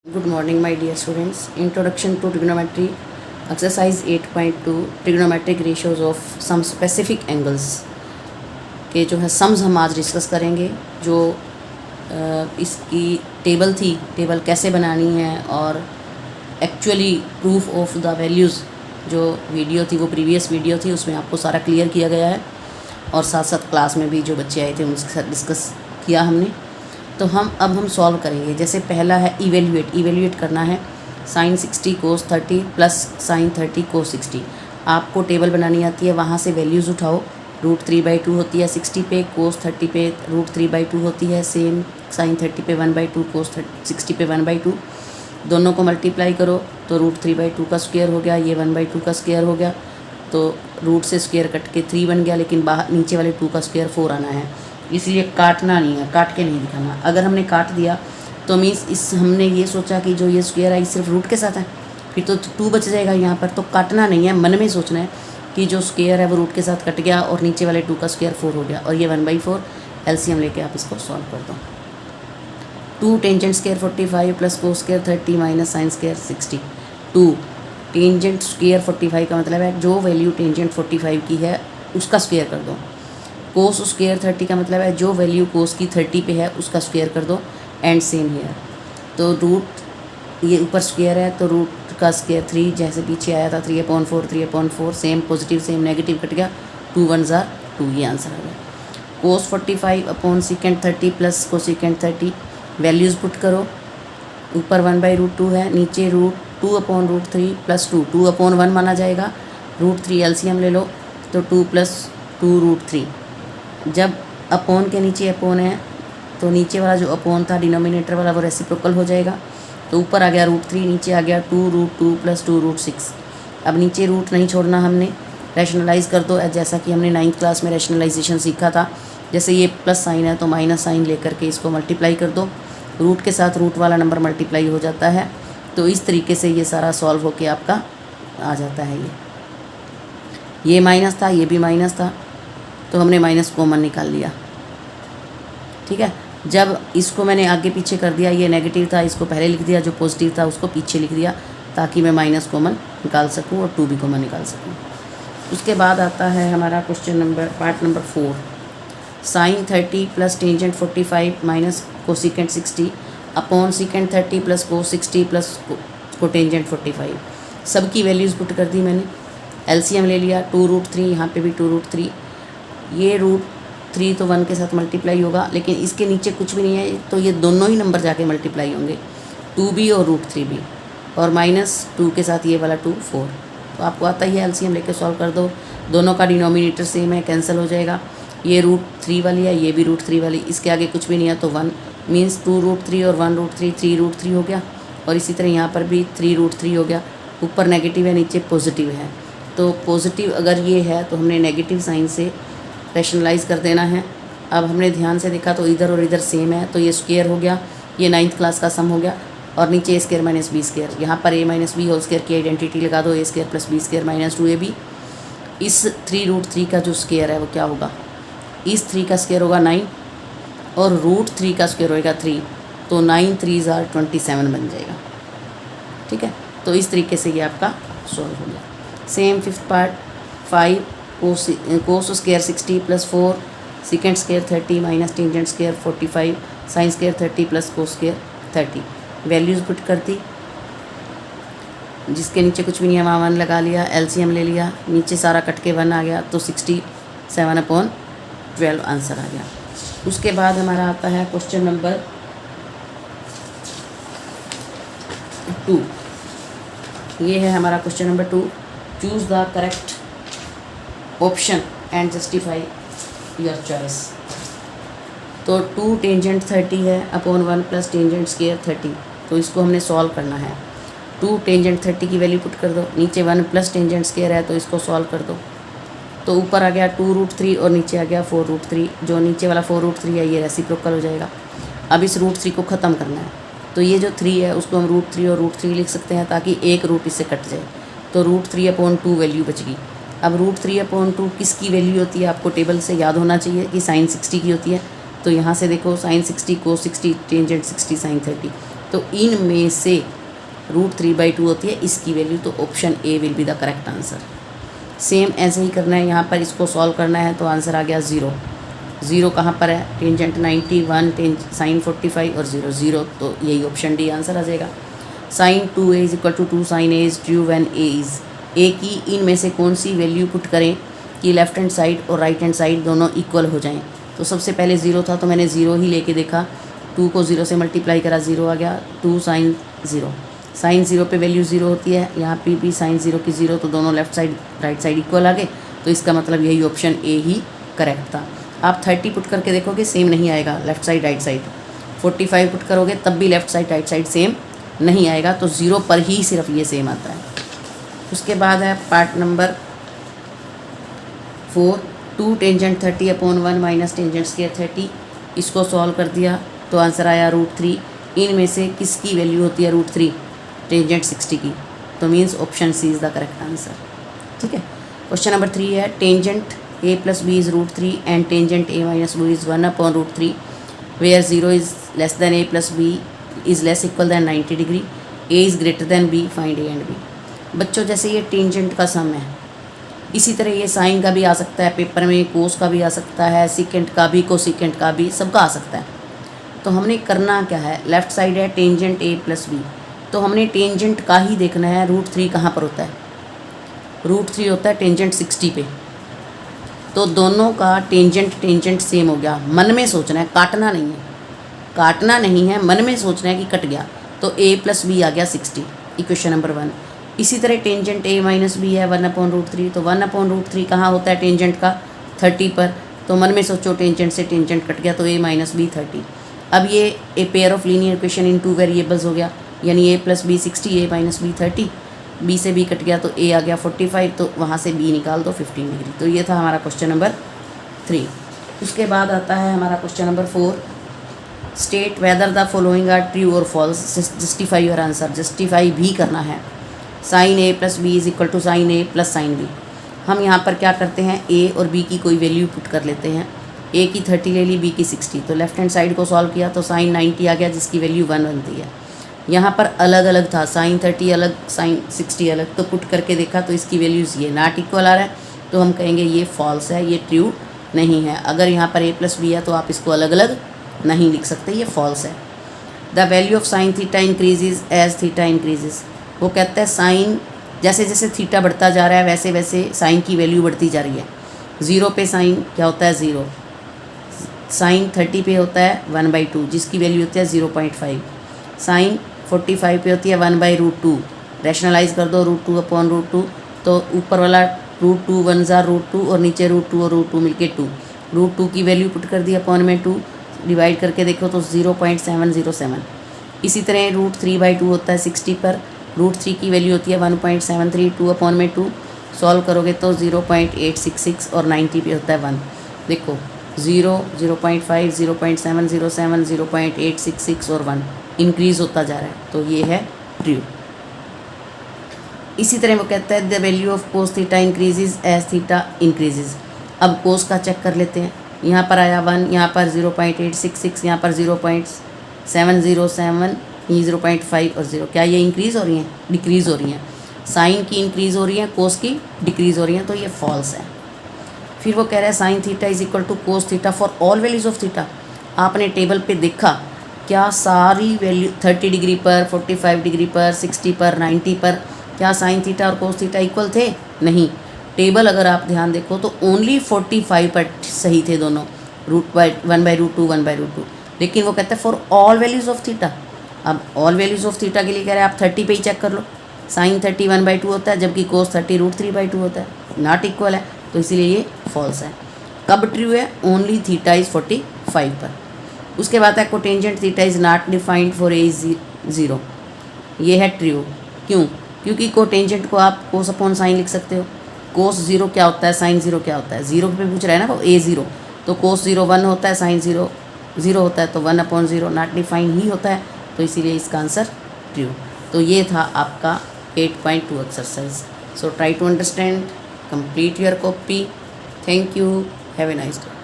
Good morning, my dear students. Introduction to trigonometry, exercise 8.2 trigonometric ratios of some specific angles के जो है sums हम आज discuss करेंगे। जो इसकी टेबल थी, टेबल कैसे बनानी है और actually proof of the values जो वीडियो थी, वो प्रीवियस वीडियो थी, उसमें आपको सारा क्लियर किया गया है और साथ साथ क्लास में भी जो बच्चे आए थे उनके साथ डिस्कस किया हमने। तो अब हम सॉल्व करेंगे। जैसे पहला है इवेल्यूएट करना है साइन 60 कोस 30 प्लस साइन 30 कोस 60। आपको टेबल बनानी आती है, वहाँ से वैल्यूज़ उठाओ। √3/2 होती है 60 पे, कोस 30 पे √3/2 होती है, सेम साइन 30 पे 1/2, कोस 60 पे 1/2। दोनों को मल्टीप्लाई करो तो √3/2 का स्क्वायर हो गया, ये 1/2 का स्क्वायर हो गया। तो रूट से स्क्वायर कट के 3 बन गया, लेकिन बाहर नीचे वाले 2 का स्क्वायर 4 आना है, इसलिए काटना नहीं है, काट के नहीं दिखाना। अगर हमने काट दिया तो मीन्स हमने ये सोचा कि जो ये स्क्वायर आई सिर्फ रूट के साथ है, फिर तो 2 बच जाएगा यहाँ पर। तो काटना नहीं है, मन में सोचना है कि जो स्क्वायर है वो रूट के साथ कट गया और नीचे वाले 2 का स्क्वायर 4 हो गया, और ये 1/4 एलसीएम लेके आप इसको सॉल्व कर दो। 2 tangent square 45 plus cos square 30 minus sine square 60। 2 tangent square 45 का मतलब है जो वैल्यू टेंजेंट 45 की है उसका स्क्वायर कर दो। कोस स्क्वायर 30 का मतलब है जो वैल्यू कोस की 30 पे है उसका स्क्वायर कर दो। एंड सेम हेयर, तो रूट ये ऊपर स्क्वायर है तो रूट का स्क्वायर 3 जैसे पीछे आया था 3/4 3/4, same positive same negative cut गया, 2 1 2, ये आंसर आ गया। कोस 45 upon second 30 plus cosecant 30, values put करो। ऊपर 1/√2 है, नीचे √2/√3 प्लस 2/1 माना जाएगा। √3 एलसीएम ले लो तो 2 + 2√3। जब अपॉन के नीचे अपॉन है तो नीचे वाला जो अपॉन था डिनोमिनेटर वाला वो रेसिप्रोकल हो जाएगा। तो ऊपर आ गया √3, नीचे आ गया 2√2 + 2√6। अब नीचे रूट नहीं छोड़ना हमने, रैशनलाइज़ कर दो जैसा कि हमने 9th क्लास में रैशनलाइजेशन सीखा था। जैसे ये प्लस साइन है तो माइनस साइन लेकर के इसको मल्टीप्लाई कर दो, रूट के साथ रूट वाला नंबर मल्टीप्लाई हो जाता है। तो इस तरीके से ये सारा सॉल्व होके आपका आ जाता है। ये माइनस था, ये भी माइनस था, तो हमने माइनस कॉमन निकाल लिया। ठीक है, जब इसको मैंने आगे पीछे कर दिया, ये नेगेटिव था इसको पहले लिख दिया, जो पॉजिटिव था उसको पीछे लिख दिया, ताकि मैं माइनस कॉमन निकाल सकूं और 2 भी कॉमन निकाल सकूं। उसके बाद आता है हमारा part number 4, sine 30 plus tangent 45 minus cosecant 60 upon second 30 plus cos 60 plus cotangent 45। सबकी वैल्यूज़ पुट कर दी मैंने, एलसीएम ले लिया। 2√3, यहाँ पे भी 2√3, ये √3 तो 1 के साथ मल्टीप्लाई होगा, लेकिन इसके नीचे कुछ भी नहीं है तो ये दोनों ही नंबर जाके मल्टीप्लाई होंगे, 2 भी और √3 भी, और -2 के साथ ये वाला 2 4। तो आपको आता ही है, एलसीएम लेके सॉल्व कर दो। दोनों का डिनोमिनेटर सेम है, कैंसिल हो जाएगा। ये √3 वाली है, ये भी √3 वाली, इसके आगे कुछ भी नहीं है तो 1 मीन्स 2√3 और 1√3 3√3 हो गया। और इसी तरह यहाँ पर भी 3√3 हो गया। ऊपर नेगेटिव है, नीचे पॉजिटिव है, तो पॉजिटिव अगर ये है तो हमने नेगेटिव साइन से रैशनलाइज़ कर देना है। अब हमने ध्यान से देखा तो इधर और इधर सेम है, तो ये स्क्वायर हो गया, ये 9th क्लास का सम हो गया, और नीचे A² - B²। यहाँ पर A - B होल स्क्वायर की आइडेंटिटी लगा दो, A² + B² - 2AB। इस 3√3 का जो स्क्वायर है वो क्या होगा, इस 3 का स्क्वायर होगा 9 और √3 का स्क्वायर होएगा 3, तो 9 3 27 बन जाएगा। ठीक है, तो इस तरीके से ये आपका सॉल्व हो गया। Same 5th part 5 cos square 60 + 4 second square 30 minus tangent square 45 sine square 30 plus cos square 30। Values put करती, जिसके नीचे कुछ भी नहीं है वहाँ 1 लगा लिया, एलसीएम ले लिया, नीचे सारा कट के 1 आ गया, तो 67/12 आंसर आ गया। उसके बाद हमारा आता है क्वेश्चन नंबर 2। ये है हमारा question number 2, choose the correct option and justify your choice. तो 2 टेंजेंट 30 है अपॉन 1 प्लस टेंजेंट स्क्वायर 30, तो इसको हमने सॉल्व करना है। 2 टेंजेंट 30 की वैल्यू पुट कर दो, नीचे 1 प्लस टेंजेंट स्क्वायर है तो इसको सॉल्व कर दो। तो ऊपर आ गया 2√3 और नीचे आ गया 4√3, जो नीचे वाला 4√3 है ये रेसिप्रोकल हो जाएगा। अब इस √3 को ख़त्म करना है, तो ये जो 3 है उसको हम √3 और √3 लिख सकते हैं, ताकि एक रूट इससे कट जाए, तो √3/2 वैल्यू बच गई। अब √3/2 किसकी वैल्यू होती है, आपको टेबल से याद होना चाहिए कि साइन 60 की होती है। तो यहाँ से देखो साइन 60 कोस 60 टेंजेंट 60 साइन 30, तो इनमें से √3/2 होती है इसकी वैल्यू, तो option A will be the correct answer. Same ऐसे ही करना है, यहाँ पर इसको सॉल्व करना है, तो आंसर आ गया 0। 0 कहाँ पर है? टेंजेंट 90, 1 साइन 45 और 0 0, तो यही ऑप्शन डी आंसर आ जाएगा। Sine 2a = 2 sine a is true when a is, A की इनमें से कौन सी वैल्यू पुट करें कि लेफ्ट हैंड साइड और राइट हैंड साइड दोनों इक्वल हो जाएं। तो सबसे पहले 0 था तो मैंने 0 ही लेके देखा, 2 को 0 से मल्टीप्लाई करा, 0 आ गया। 2 साइन 0, साइन 0 पे वैल्यू 0 होती है, यहाँ पे भी साइन 0 की 0, तो दोनों left side right side equal आ गए, तो इसका मतलब यही ऑप्शन ए ही करेक्ट था। आप 30 पुट करके देखोगे सेम नहीं आएगा, left side right side. 45 put करोगे तब भी left side right side same नहीं आएगा, तो 0 पर ही सिर्फ ये सेम आता है। उसके बाद है part number 4, 2 tangent 30/1 minus tangent square 30, इसको सॉल्व कर दिया तो आंसर आया √3। इनमें से किसकी वैल्यू होती है √3? टेंजेंट 60 की, तो means option C is the correct answer. ठीक है। क्वेश्चन नंबर 3 है tangent a + b is √3 and tangent a - b is 1/√3 where 0 is less than a + b is less equal than 90 degree, a is greater than b, find a and b। बच्चों जैसे ये tangent का सम है, इसी तरह ये sign का भी आ सकता है पेपर में, कोस का भी आ सकता है, सिकेंट का भी, कोसिकेंट का भी, सबका आ सकता है। तो हमने करना क्या है, लेफ्ट साइड है टेंजेंट a + b, तो हमने टेंजेंट का ही देखना है। √3 कहाँ पर होता है? √3 होता है टेंजेंट 60 पे, तो दोनों का टेंजेंट सेम हो गया। मन में सोचना है, काटना नहीं है, काटना नहीं है, मन में सोचना है कि कट गया, तो a + b आ गया 60, इक्वेशन नंबर 1। इसी तरह टेंजेंट a - b है 1/√3, तो 1/√3 कहाँ होता है टेंजेंट का? 30 पर, तो मन में सोचो टेंजेंट से टेंजेंट कट गया, तो a - b 30। अब ये a pair of linear equation in 2 variables हो गया, यानी a + b 60, a - b 30, b से b कट गया तो a आ गया 45, तो वहाँ से b निकाल दो 15 डिग्री। तो ये था हमारा क्वेश्चन नंबर 3। उसके बाद आता है हमारा question number 4, state whether the following are true और false, justify your answer, justify भी करना है। Sine a + b = sine a + sine b। हम यहाँ पर क्या करते हैं, a और b की कोई वैल्यू पुट कर लेते हैं। a की 30 ले ली, b की 60, तो लेफ्ट हैंड साइड को सॉल्व किया तो साइन 90 आ गया, जिसकी वैल्यू 1 बनती है। यहाँ पर अलग अलग था, साइन 30 अलग, साइन 60 अलग, तो पुट करके देखा तो इसकी वैल्यूज़ ये नॉट इक्वल आ रहा है, तो हम कहेंगे ये फॉल्स है, ये ट्रू नहीं है। अगर यहाँ पर a + b है तो आप इसको अलग अलग नहीं लिख सकते, ये फॉल्स है। The value of sine theta increases as theta increases, वो कहता है साइन जैसे जैसे थीटा बढ़ता जा रहा है वैसे वैसे साइन की वैल्यू बढ़ती जा रही है। 0 पे साइन क्या होता है? 0। साइन 30 पे होता है 1/2, जिसकी वैल्यू होती है 0.5। साइन 45 पे होती है 1/√2, रैशनलाइज कर दो √2/√2, तो ऊपर वाला √2 1 ज़ा √2 और नीचे √2 और √2 मिलके 2, √2 की वैल्यू पुट कर दी अपॉन में 2, डिवाइड करके देखो तो 0.707। इसी तरह √3/2 होता है 60 पर, √3 की वैल्यू होती है 1.732 अपॉन में 2, सॉल्व करोगे तो 0.866 और 90 पे होता है 1। देखो 0, 0.5, 0.707, 0.866 और 1 इंक्रीज़ होता जा रहा है, तो ये है ट्रू। इसी तरह वो कहता है the value of cos theta increases as theta increases. अब कोस का चेक कर लेते हैं, यहाँ पर आया 1, यहाँ पर 0.866, यहाँ पर 0.707, ये 0.5 और 0, क्या ये इंक्रीज़ हो रही हैं? डिक्रीज़ हो रही हैं। साइन की इंक्रीज़ हो रही है, कोस की डिक्रीज़ हो रही हैं, तो ये फॉल्स है। फिर वो कह रहा है sine theta = cos theta for all values of theta. आपने टेबल पे देखा क्या सारी वैल्यू 30 डिग्री पर, 45 डिग्री पर, 60 पर, 90 पर क्या साइन थीटा और कोस थीटा इक्वल थे? नहीं। टेबल अगर आप ध्यान देखो तो ओनली 45 पर सही थे दोनों, 1/√2 1/√2, लेकिन वो कहता है for all values of theta. अब ऑल वैल्यूज़ ऑफ थीटा के लिए कह रहे हैं आप 30 पे ही चेक कर लो, साइन 30 1/2 होता है, जबकि कोस 30 √3/2 होता है, नॉट इक्वल है, तो इसीलिए ये फॉल्स है। कब ट्रू है? ओनली थीटा इज़ 45 पर। उसके बाद है cotangent theta is not defined for a 0, ये है ट्रू। क्यों? क्योंकि कोटेंजेंट को आप कोस अपॉन साइन लिख सकते हो। कोस 0 क्या होता है, साइन 0 क्या होता है? 0 पे पूछ रहा है ना वो, a 0, तो कोस 0 1 होता है, साइन 0 0 होता है, तो 1/0 नॉट डिफाइंड ही होता है, तो इसीलिए इसका आंसर ट्रू। तो ये था आपका 8.2 exercise. So try to understand, complete your copy. Thank you, have a nice day.